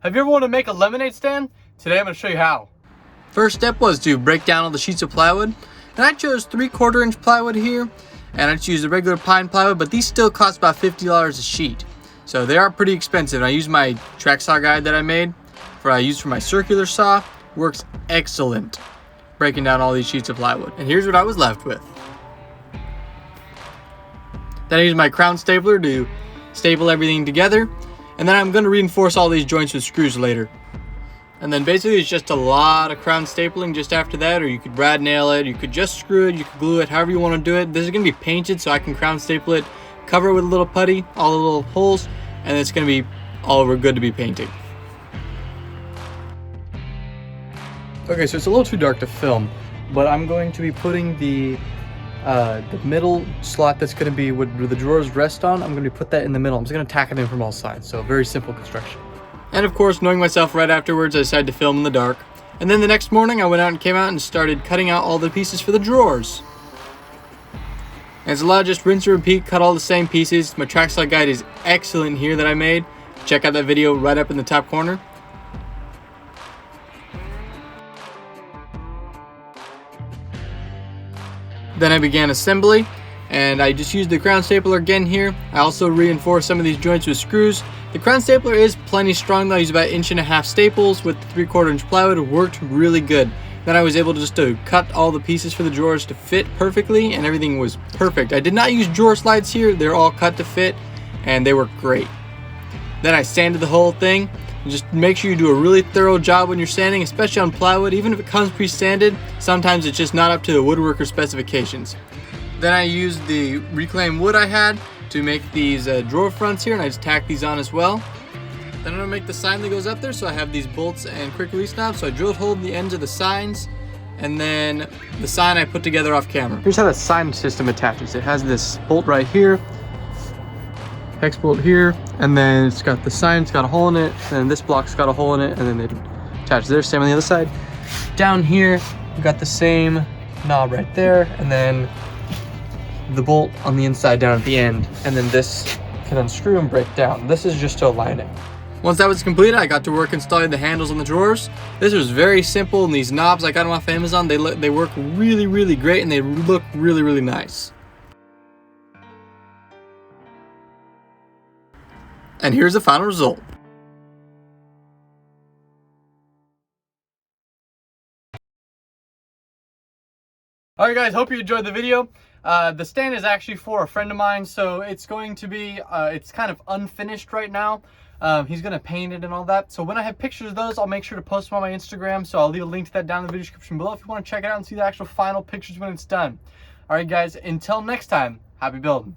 Have you ever wanted to make a lemonade stand? Today I'm going to show you how. First step was to break down all the sheets of plywood. And I chose 3/4 inch plywood here. And I just used the regular pine plywood, but these still cost about $50 a sheet. So they are pretty expensive. And I used my track saw guide that I made. I used for my circular saw. Works excellent breaking down all these sheets of plywood. And here's what I was left with. Then I used my crown stapler to staple everything together. And then I'm going to reinforce all these joints with screws later. And then basically it's just a lot of crown stapling just after that, or you could brad nail it, you could just screw it, you could glue it, however you want to do it. This is going to be painted so I can crown staple it, cover it with a little putty, all the little holes, and it's going to be all over good to be painting. Okay, so it's a little too dark to film, but I'm going to be putting the middle slot that's going to be where the drawers rest on. I'm going to put that in the middle. I'm just going to tack it in from all sides, so very simple construction. And of course, knowing myself right afterwards, I decided to film in the dark. And then the next morning, I went out and came out and started cutting out all the pieces for the drawers. And it's a lot of just rinse and repeat, cut all the same pieces. My track saw guide is excellent here that I made. Check out that video right up in the top corner. Then I began assembly, and I just used the crown stapler again here. I also reinforced some of these joints with screws. The crown stapler is plenty strong though. I used about 1.5 inch staples with the 3/4 inch plywood. It worked really good. Then I was able to cut all the pieces for the drawers to fit perfectly, and everything was perfect. I did not use drawer slides here. They're all cut to fit, and they work great. Then I sanded the whole thing. Just make sure you do a really thorough job when you're sanding, especially on plywood. Even if it comes pre-sanded, sometimes it's just not up to the woodworker specifications. Then I used the reclaimed wood I had to make these drawer fronts here, and I just tacked these on as well. Then I'm gonna make the sign that goes up there, so I have these bolts and quick release knobs. So I drilled hole in the ends of the signs, and then the sign I put together off camera. Here's how the sign system attaches. It has this bolt right here, hex bolt here, and then it's got the sign, it's got a hole in it, and this block's got a hole in it, and then it attaches there. Same on the other side. Down here, we've got the same knob right there, and then the bolt on the inside down at the end, and then this can unscrew and break down. This is just to align it. Once that was completed, I got to work installing the handles on the drawers. This was very simple, and these knobs I got them off Amazon, they work really great, and they look really nice. And here's the final result. Alright guys, hope you enjoyed the video. The stand is actually for a friend of mine, so it's going to be, it's kind of unfinished right now. He's going to paint it and all that. So when I have pictures of those, I'll make sure to post them on my Instagram. So I'll leave a link to that down in the video description below if you want to check it out and see the actual final pictures when it's done. Alright guys, until next time, happy building.